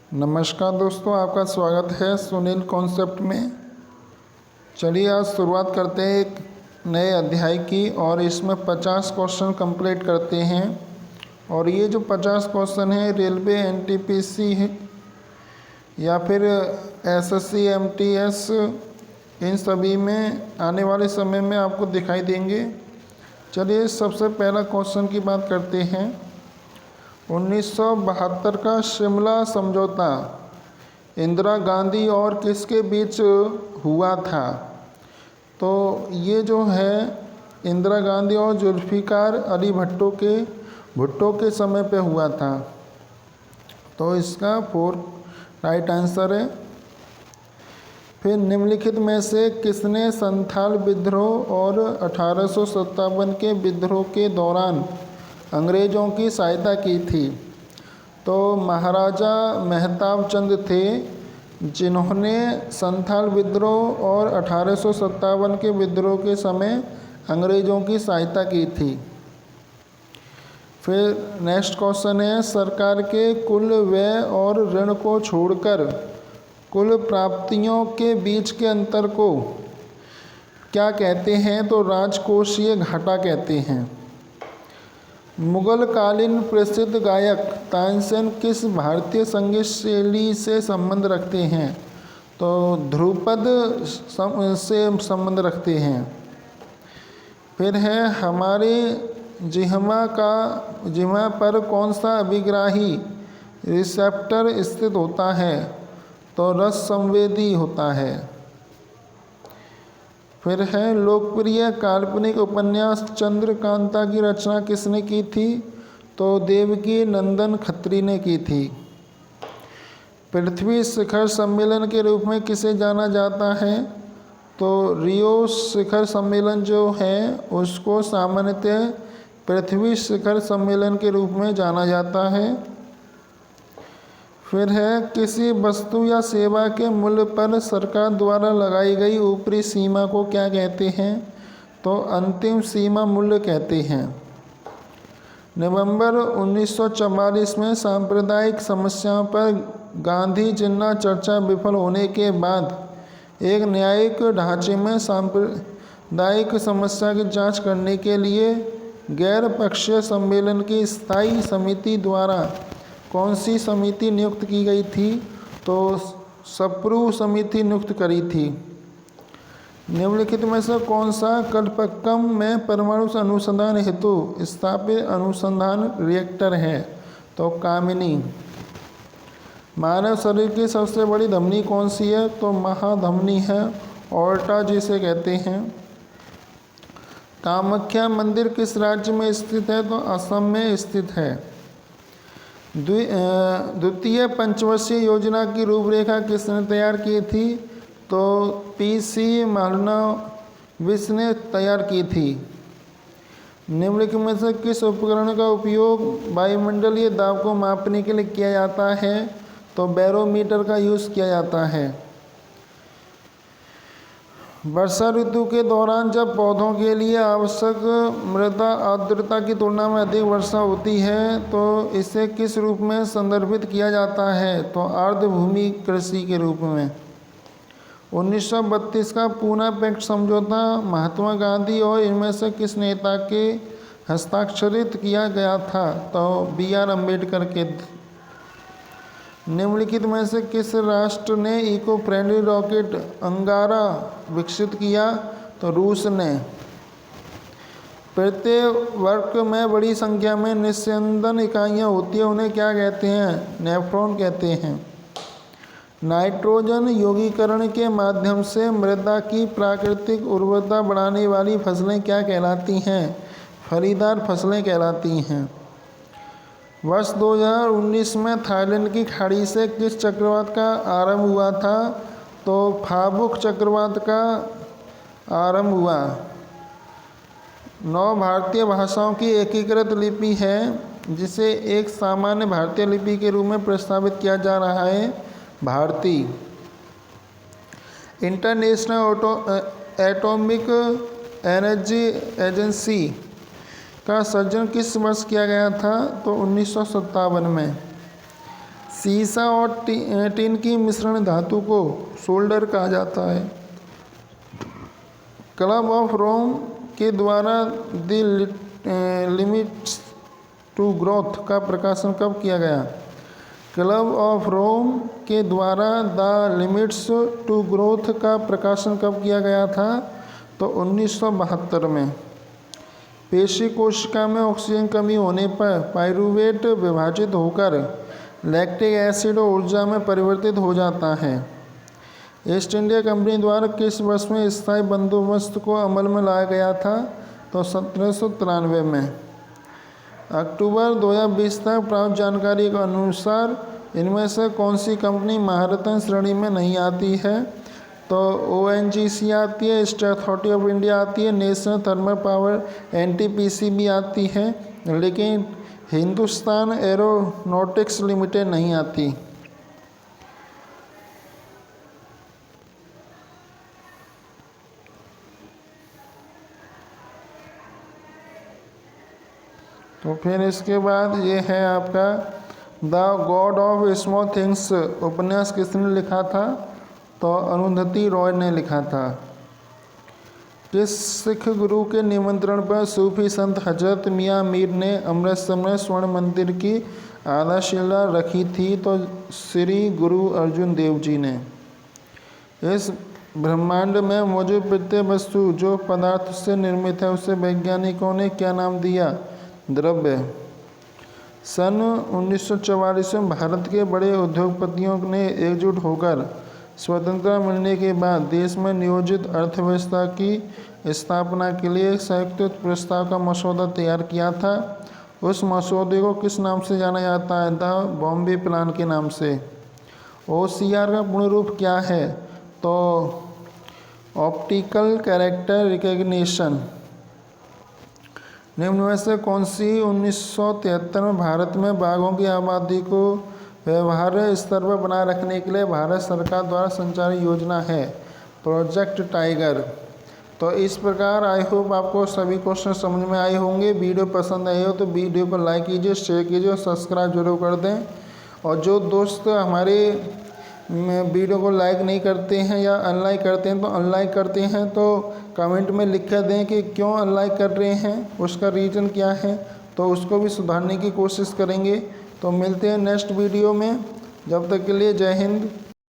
नमस्कार दोस्तों, आपका स्वागत है सुनील कॉन्सेप्ट में। चलिए आज शुरुआत करते हैं एक नए अध्याय की और इसमें 50 क्वेश्चन कंप्लीट करते हैं। और ये जो 50 क्वेश्चन है रेलवे एनटीपीसी है या फिर एसएससी एमटीएस, इन सभी में आने वाले समय में आपको दिखाई देंगे। चलिए सबसे पहला क्वेश्चन की बात करते हैं। 1972 का शिमला समझौता इंदिरा गांधी और किसके बीच हुआ था? तो ये जो है इंदिरा गांधी और जुल्फ़िकार अली भुट्टो के समय पे हुआ था। तो इसका 4 राइट आंसर है। फिर निम्नलिखित में से किसने संथाल विद्रोह और 1857 के विद्रोह के दौरान अंग्रेज़ों की सहायता की थी? तो महाराजा मेहताब चंद थे जिन्होंने संथाल विद्रोह और 1857 के विद्रोह के समय अंग्रेज़ों की सहायता की थी। फिर नेक्स्ट क्वेश्चन है, सरकार के कुल व्यय और ऋण को छोड़कर कुल प्राप्तियों के बीच के अंतर को क्या कहते हैं? तो राजकोषीय घाटा कहते हैं। मुगल कालीन प्रसिद्ध गायक तानसेन किस भारतीय संगीत शैली से संबंध रखते हैं? तो ध्रुपद से संबंध रखते हैं। फिर है, हमारे जिह्वा पर कौन सा अभिग्राही रिसेप्टर स्थित होता है? तो रस संवेदी होता है। फिर है, लोकप्रिय काल्पनिक उपन्यास चंद्रकांता की रचना किसने की थी? तो देवकी नंदन खत्री ने की थी। पृथ्वी शिखर सम्मेलन के रूप में किसे जाना जाता है? तो रियो शिखर सम्मेलन जो है उसको सामान्यतः पृथ्वी शिखर सम्मेलन के रूप में जाना जाता है। फिर है, किसी वस्तु या सेवा के मूल्य पर सरकार द्वारा लगाई गई ऊपरी सीमा को क्या कहते हैं? तो अंतिम सीमा मूल्य कहते हैं। नवंबर 1944 में सांप्रदायिक समस्याओं पर गांधी जिन्ना चर्चा विफल होने के बाद एक न्यायिक ढांचे में सांप्रदायिक समस्या की जांच करने के लिए गैर पक्षीय सम्मेलन की स्थायी समिति द्वारा कौन सी समिति नियुक्त की गई थी? तो सप्रू समिति नियुक्त करी थी। निम्नलिखित में से कौन सा कलपक्कम में परमाणु अनुसंधान हेतु स्थापित अनुसंधान रिएक्टर है? तो कामिनी। मानव शरीर की सबसे बड़ी धमनी कौन सी है? तो महाधमनी है, ऑर्टा जिसे कहते हैं। कामाख्या मंदिर किस राज्य में स्थित है? तो असम में स्थित है। द्वितीय पंचवर्षीय योजना की रूपरेखा किसने तैयार की थी? तो पीसी मालवीय ने तैयार की थी। निम्नलिखित में से किस उपकरण का उपयोग वायुमंडलीय दाब को मापने के लिए किया जाता है? तो बैरोमीटर का यूज़ किया जाता है। वर्षा ऋतु के दौरान जब पौधों के लिए आवश्यक मृदा आर्द्रता की तुलना में अधिक वर्षा होती है तो इसे किस रूप में संदर्भित किया जाता है? तो आर्द्रभूमि कृषि के रूप में। 1932 का पूना पैक्ट समझौता महात्मा गांधी और इनमें से किस नेता के हस्ताक्षरित किया गया था? तो BR अम्बेडकर के। निम्नलिखित में से किस राष्ट्र ने इको फ्रेंडली रॉकेट अंगारा विकसित किया? तो रूस ने। प्रत्येक वर्ग में बड़ी संख्या में निस्यंदन इकाइयाँ होती हैं, उन्हें क्या कहते हैं? नेफ्रॉन कहते हैं। नाइट्रोजन यौगीकरण के माध्यम से मृदा की प्राकृतिक उर्वरता बढ़ाने वाली फसलें क्या कहलाती हैं? फलीदार फसलें कहलाती हैं। वर्ष 2019 में थाईलैंड की खाड़ी से किस चक्रवात का आरंभ हुआ था? तो फाबुक चक्रवात का आरंभ हुआ। 9 भारतीय भाषाओं की एकीकृत लिपि है जिसे एक सामान्य भारतीय लिपि के रूप में प्रस्तावित किया जा रहा है, Bharati. International Atomic Energy Agency का सृजन किस वर्ष किया गया था? तो 1957 में। सीसा और टिन की मिश्रण धातु को सोल्डर कहा जाता है। क्लब ऑफ रोम के द्वारा द लिमिट्स टू ग्रोथ का प्रकाशन कब किया गया? क्लब ऑफ रोम के द्वारा द लिमिट्स टू ग्रोथ का प्रकाशन कब किया गया था? तो 1972 में। पेशी कोशिका में ऑक्सीजन कमी होने पर पाइरूवेट विभाजित होकर लैक्टिक एसिड ऊर्जा में परिवर्तित हो जाता है। ईस्ट इंडिया कंपनी द्वारा किस वर्ष में स्थायी बंदोबस्त को अमल में लाया गया था? तो 1793 में। अक्टूबर 2020 तक प्राप्त जानकारी के अनुसार इनमें से कौन सी कंपनी महारत्न श्रेणी में नहीं आती है? तो ONGC आती है, स्टेट अथॉरिटी ऑफ इंडिया आती है, नेशनल थर्मल पावर NTPC भी आती है, लेकिन हिंदुस्तान एरोनॉटिक्स लिमिटेड नहीं आती। तो फिर इसके बाद ये है आपका the God of small things उपन्यास किसने लिखा था? तो अरुंधति रॉय ने लिखा था। किस सिख गुरु के निमंत्रण पर सूफी संत हजरत मियाँ मीर ने अमृतसर में स्वर्ण मंदिर की आधारशिला रखी थी? तो श्री गुरु अर्जुन देव जी ने। इस ब्रह्मांड में मौजूद प्रत्येक वस्तु जो पदार्थ से निर्मित है उसे वैज्ञानिकों ने क्या नाम दिया? द्रव्य। सन 1944 में भारत के बड़े उद्योगपतियों ने एकजुट होकर स्वतंत्रता मिलने के बाद देश में नियोजित अर्थव्यवस्था की स्थापना के लिए एक संयुक्त प्रस्ताव का मसौदा तैयार किया था। उस मसौदे को किस नाम से जाना जाता है? द बॉम्बे प्लान के नाम से। OCR का पूर्ण रूप क्या है? तो ऑप्टिकल कैरेक्टर रिकग्निशन। निम्न में से कौन सी 1973 में भारत में बाघों की आबादी को व्यवहार्य स्तर पर बनाए रखने के लिए भारत सरकार द्वारा संचालित योजना है? Project tiger. तो इस प्रकार आई होप आपको सभी क्वेश्चन समझ में आए होंगे। वीडियो पसंद आए हो तो वीडियो को लाइक कीजिए, शेयर कीजिए और सब्सक्राइब जरूर कर दें। और जो दोस्त हमारे वीडियो को लाइक नहीं करते हैं या अनलाइक करते हैं तो अनलाइक करते हैं तो कमेंट में लिख कर दें कि क्यों अनलाइक कर रहे हैं, उसका रीज़न क्या है, तो उसको भी सुधारने की कोशिश करेंगे। तो मिलते हैं नेक्स्ट वीडियो में। जब तक के लिए जय हिंद।